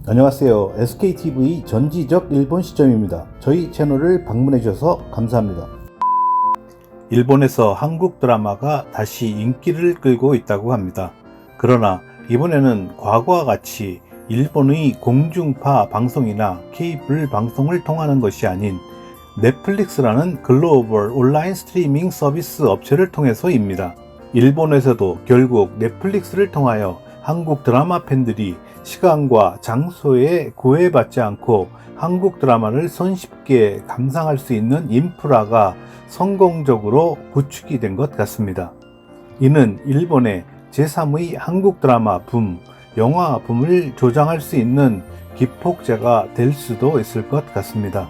안녕하세요. SKTV 전지적 일본 시점입니다. 저희 채널을 방문해 주셔서 감사합니다. 일본에서 한국 드라마가 다시 인기를 끌고 있다고 합니다. 그러나 이번에는 과거와 같이 일본의 공중파 방송이나 케이블 방송을 통하는 것이 아닌 넷플릭스라는 글로벌 온라인 스트리밍 서비스 업체를 통해서입니다. 일본에서도 결국 넷플릭스를 통하여 한국 드라마 팬들이 시간과 장소에 구애받지 않고 한국 드라마를 손쉽게 감상할 수 있는 인프라가 성공적으로 구축이 된 것 같습니다. 이는 일본의 제3의 한국 드라마 붐, 영화 붐을 조장할 수 있는 기폭제가 될 수도 있을 것 같습니다.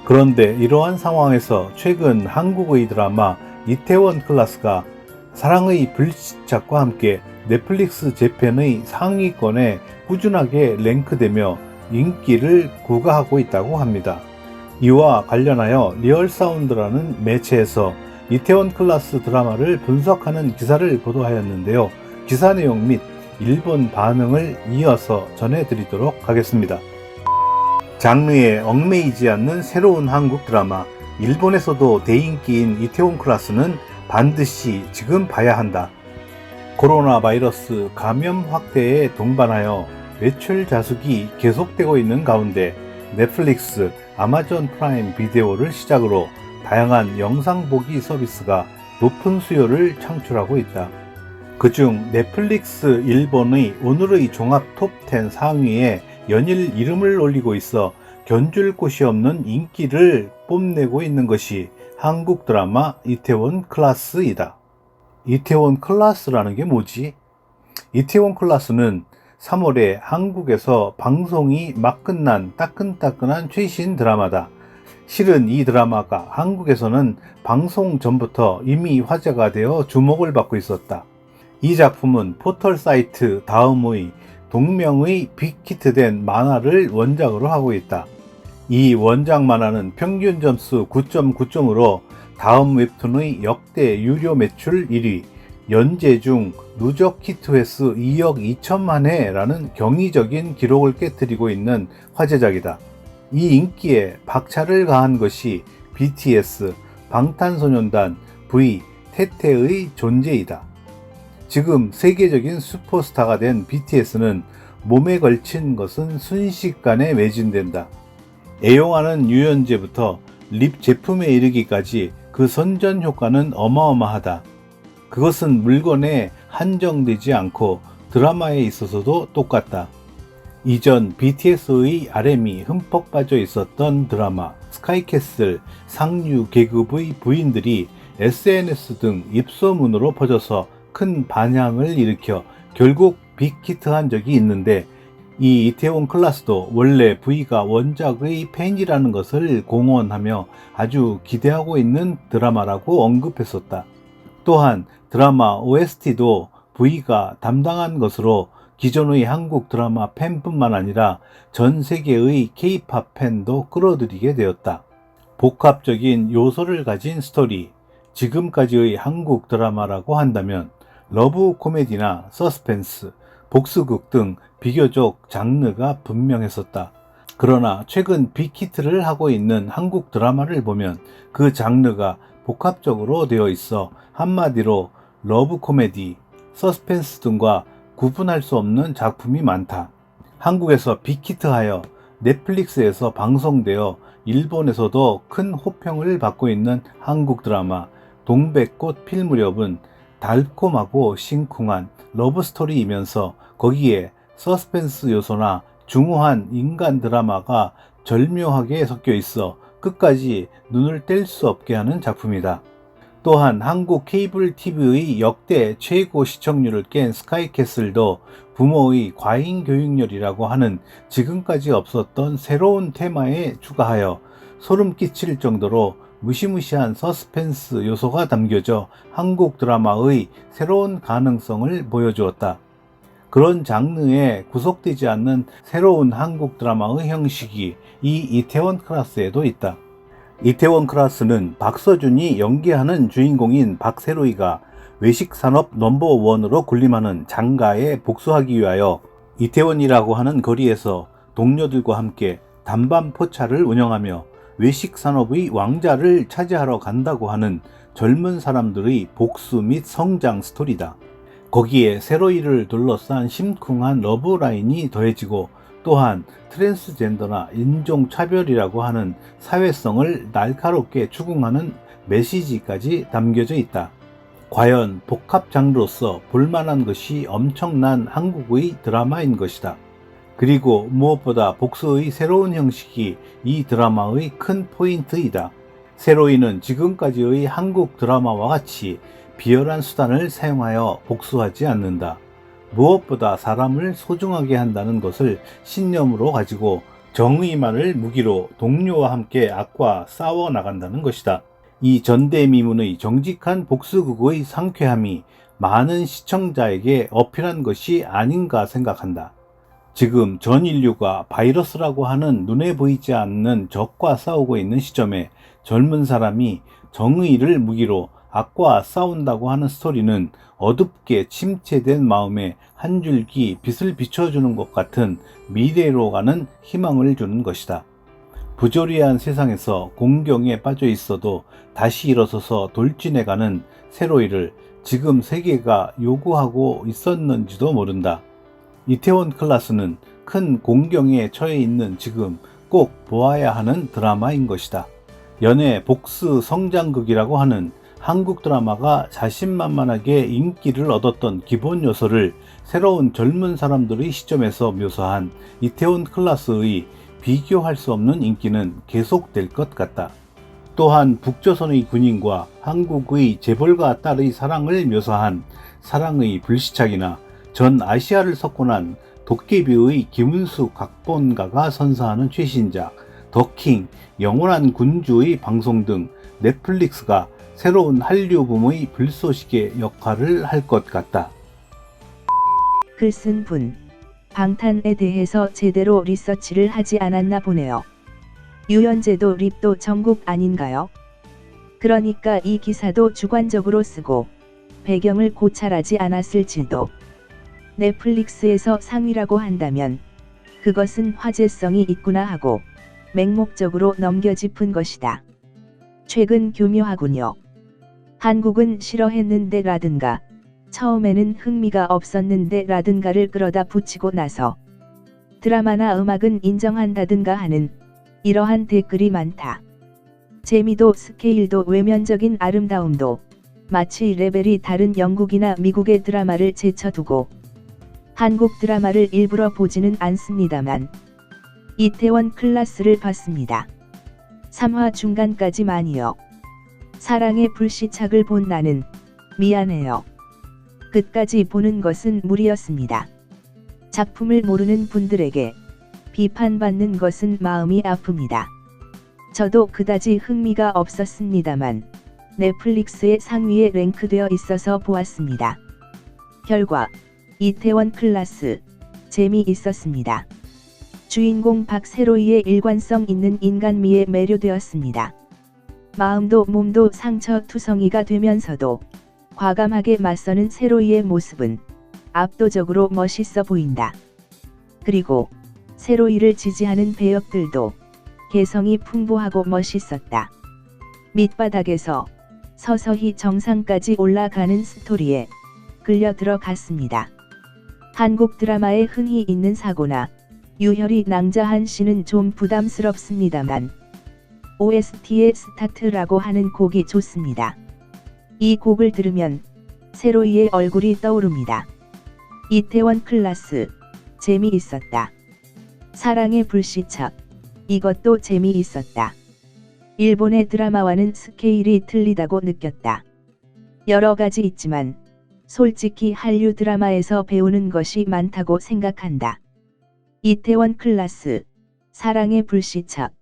그런데 이러한 상황에서 최근 한국의 드라마 이태원 클라스가 사랑의 불시착과 함께 넷플릭스 재팬의 상위권에 꾸준하게 랭크되며 인기를 구가하고 있다고 합니다. 이와 관련하여 리얼사운드라는 매체에서 이태원 클라스 드라마를 분석하는 기사를 보도하였는데요. 기사 내용 및 일본 반응을 이어서 전해드리도록 하겠습니다. 장르에 얽매이지 않는 새로운 한국 드라마, 일본에서도 대인기인 이태원 클라스는 반드시 지금 봐야 한다. 코로나 바이러스 감염 확대에 동반하여 매출 자숙이 계속되고 있는 가운데 넷플릭스, 아마존 프라임 비디오를 시작으로 다양한 영상 보기 서비스가 높은 수요를 창출하고 있다. 그중 넷플릭스 일본의 오늘의 종합 톱10 상위에 연일 이름을 올리고 있어 견줄 곳이 없는 인기를 뽐내고 있는 것이 한국 드라마 이태원 클라스이다. 이태원 클라스라는 게 뭐지? 이태원 클라스는 3월에 한국에서 방송이 막 끝난 따끈따끈한 최신 드라마다. 실은 이 드라마가 한국에서는 방송 전부터 이미 화제가 되어 주목을 받고 있었다. 이 작품은 포털 사이트 다음의 동명의 빅히트된 만화를 원작으로 하고 있다. 이 원작 만화는 평균 점수 9.9점으로 다음 웹툰의 역대 유료 매출 1위, 연재 중 누적 히트 횟수 2억 2천만 회라는 경이적인 기록을 깨뜨리고 있는 화제작이다. 이 인기에 박차를 가한 것이 BTS, 방탄소년단, V, 태태의 존재이다. 지금 세계적인 슈퍼스타가 된 BTS는 몸에 걸친 것은 순식간에 매진된다. 애용하는 유연제부터 립 제품에 이르기까지 그 선전 효과는 어마어마하다. 그것은 물건에 한정되지 않고 드라마에 있어서도 똑같다. 이전 BTS의 RM이 흠뻑 빠져 있었던 드라마 스카이캐슬 상류 계급의 부인들이 SNS 등 입소문으로 퍼져서 큰 반향을 일으켜 결국 빅히트한 적이 있는데 이 이태원 클라스도 원래 V가 원작의 팬이라는 것을 공언하며 아주 기대하고 있는 드라마라고 언급했었다. 또한 드라마 OST도 V가 담당한 것으로 기존의 한국 드라마 팬뿐만 아니라 전 세계의 K-POP 팬도 끌어들이게 되었다. 복합적인 요소를 가진 스토리, 지금까지의 한국 드라마라고 한다면 러브 코미디나 서스펜스, 복수극 등 비교적 장르가 분명했었다. 그러나 최근 빅히트를 하고 있는 한국 드라마를 보면 그 장르가 복합적으로 되어 있어 한마디로 러브 코미디, 서스펜스 등과 구분할 수 없는 작품이 많다. 한국에서 빅히트하여 넷플릭스에서 방송되어 일본에서도 큰 호평을 받고 있는 한국 드라마 동백꽃 필 무렵은 달콤하고 심쿵한 러브스토리이면서 거기에 서스펜스 요소나 중후한 인간 드라마가 절묘하게 섞여 있어 끝까지 눈을 뗄 수 없게 하는 작품이다. 또한 한국 케이블 TV의 역대 최고 시청률을 깬 스카이캐슬도 부모의 과잉 교육열이라고 하는 지금까지 없었던 새로운 테마에 추가하여 소름 끼칠 정도로 무시무시한 서스펜스 요소가 담겨져 한국 드라마의 새로운 가능성을 보여주었다. 그런 장르에 구속되지 않는 새로운 한국 드라마의 형식이 이 이태원 클라스에도 있다. 이태원 클라스는 박서준이 연기하는 주인공인 박세로이가 외식산업 넘버원으로 군림하는 장가에 복수하기 위하여 이태원이라고 하는 거리에서 동료들과 함께 단밤 포차를 운영하며 외식 산업의 왕자를 차지하러 간다고 하는 젊은 사람들의 복수 및 성장 스토리다. 거기에 세로이를 둘러싼 심쿵한 러브라인이 더해지고 또한 트랜스젠더나 인종차별이라고 하는 사회성을 날카롭게 추궁하는 메시지까지 담겨져 있다. 과연 복합 장르로서 볼만한 것이 엄청난 한국의 드라마인 것이다. 그리고 무엇보다 복수의 새로운 형식이 이 드라마의 큰 포인트이다. 세로이는 지금까지의 한국 드라마와 같이 비열한 수단을 사용하여 복수하지 않는다. 무엇보다 사람을 소중하게 한다는 것을 신념으로 가지고 정의만을 무기로 동료와 함께 악과 싸워 나간다는 것이다. 이 전대미문의 정직한 복수극의 상쾌함이 많은 시청자에게 어필한 것이 아닌가 생각한다. 지금 전 인류가 바이러스라고 하는 눈에 보이지 않는 적과 싸우고 있는 시점에 젊은 사람이 정의를 무기로 악과 싸운다고 하는 스토리는 어둡게 침체된 마음에 한 줄기 빛을 비춰주는 것 같은 미래로 가는 희망을 주는 것이다. 부조리한 세상에서 공경에 빠져 있어도 다시 일어서서 돌진해가는 세로이를 지금 세계가 요구하고 있었는지도 모른다. 이태원 클라스는 큰 공경에 처해 있는 지금 꼭 보아야 하는 드라마인 것이다. 연애 복수 성장극이라고 하는 한국 드라마가 자신만만하게 인기를 얻었던 기본 요소를 새로운 젊은 사람들의 시점에서 묘사한 이태원 클라스의 비교할 수 없는 인기는 계속될 것 같다. 또한 북조선의 군인과 한국의 재벌가 딸의 사랑을 묘사한 사랑의 불시착이나 전 아시아를 석권한 도깨비의 김은수 각본가가 선사하는 최신작 더킹, 영원한 군주의 방송 등 넷플릭스가 새로운 한류 붐의 불쏘시개 역할을 할 것 같다. 글 쓴 분, 방탄에 대해서 제대로 리서치를 하지 않았나 보네요. 유연제도 립도 전국 아닌가요? 그러니까 이 기사도 주관적으로 쓰고 배경을 고찰하지 않았을지도. 넷플릭스에서 상위라고 한다면 그것은 화제성이 있구나 하고 맹목적으로 넘겨짚은 것이다. 최근 교묘하군요. 한국은 싫어했는데 라든가 처음에는 흥미가 없었는데 라든가를 끌어다 붙이고 나서 드라마나 음악은 인정한다든가 하는 이러한 댓글이 많다. 재미도 스케일도 외면적인 아름다움도 마치 레벨이 다른 영국이나 미국의 드라마를 제쳐두고 한국 드라마를 일부러 보지는 않습니다만 이태원 클라스를 봤습니다. 3화 중간까지만이요. 사랑의 불시착을 본 나는 미안해요. 끝까지 보는 것은 무리였습니다. 작품을 모르는 분들에게 비판받는 것은 마음이 아픕니다. 저도 그다지 흥미가 없었습니다만 넷플릭스의 상위에 랭크되어 있어서 보았습니다. 결과 이태원 클라스 재미있었습니다. 주인공 박세로이의 일관성 있는 인간미에 매료되었습니다. 마음도 몸도 상처투성이가 되면서도 과감하게 맞서는 세로이의 모습은 압도적으로 멋있어 보인다. 그리고 세로이를 지지하는 배역들도 개성이 풍부하고 멋있었다. 밑바닥에서 서서히 정상까지 올라가는 스토리에 끌려 들어갔습니다. 한국 드라마에 흔히 있는 사고나 유혈이 낭자한 씬은 좀 부담스럽습니다만 OST의 스타트라고 하는 곡이 좋습니다. 이 곡을 들으면 세로이의 얼굴이 떠오릅니다. 이태원 클라스 재미있었다. 사랑의 불시착 이것도 재미있었다. 일본의 드라마와는 스케일이 틀리다고 느꼈다. 여러 가지 있지만 솔직히 한류 드라마에서 배우는 것이 많다고 생각한다. 이태원 클라스, 사랑의 불시착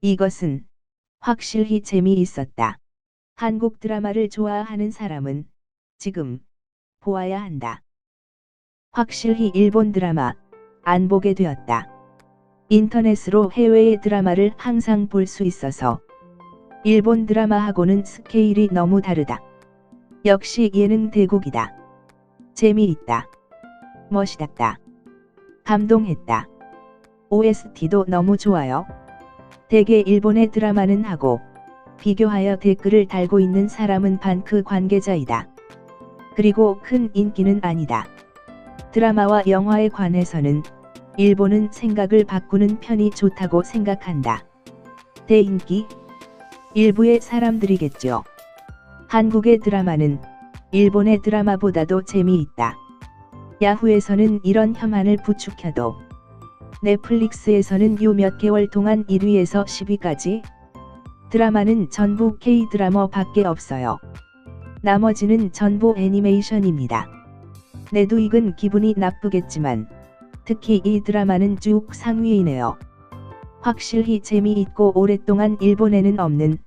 이것은 확실히 재미있었다. 한국 드라마를 좋아하는 사람은 지금 보아야 한다. 확실히 일본 드라마 안 보게 되었다. 인터넷으로 해외의 드라마를 항상 볼 수 있어서 일본 드라마하고는 스케일이 너무 다르다. 역시 예능 대국이다. 재미있다. 멋있었다. 감동했다. OST도 너무 좋아요. 대개 일본의 드라마는 하고 비교하여 댓글을 달고 있는 사람은 반크 관계자이다. 그리고 큰 인기는 아니다. 드라마와 영화에 관해서는 일본은 생각을 바꾸는 편이 좋다고 생각한다. 대인기? 일부의 사람들이겠죠. 한국의 드라마는 일본의 드라마보다도 재미있다. 야후에서는 이런 혐한을 부추겨도 넷플릭스에서는 요 몇 개월 동안 1위에서 10위까지 드라마는 전부 K-드라마 밖에 없어요. 나머지는 전부 애니메이션입니다. 내도 이건 기분이 나쁘겠지만 특히 이 드라마는 쭉 상위이네요. 확실히 재미있고 오랫동안 일본에는 없는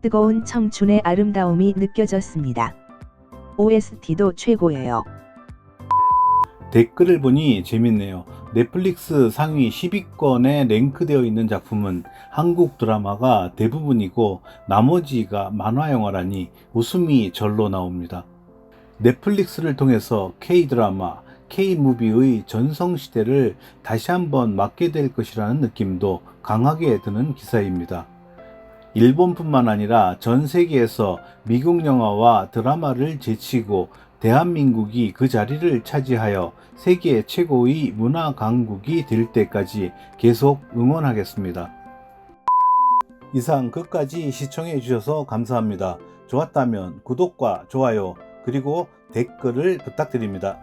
뜨거운 청춘의 아름다움이 느껴졌습니다. OST도 최고예요. 댓글을 보니 재밌네요. 넷플릭스 상위 10위권에 랭크되어 있는 작품은 한국 드라마가 대부분이고 나머지가 만화 영화라니 웃음이 절로 나옵니다. 넷플릭스를 통해서 K-드라마, K-무비의 전성시대를 다시 한번 맞게 될 것이라는 느낌도 강하게 드는 기사입니다. 일본뿐만 아니라 전 세계에서 미국 영화와 드라마를 제치고 대한민국이 그 자리를 차지하여 세계 최고의 문화 강국이 될 때까지 계속 응원하겠습니다. 이상 끝까지 시청해 주셔서 감사합니다. 좋았다면 구독과 좋아요 그리고 댓글을 부탁드립니다.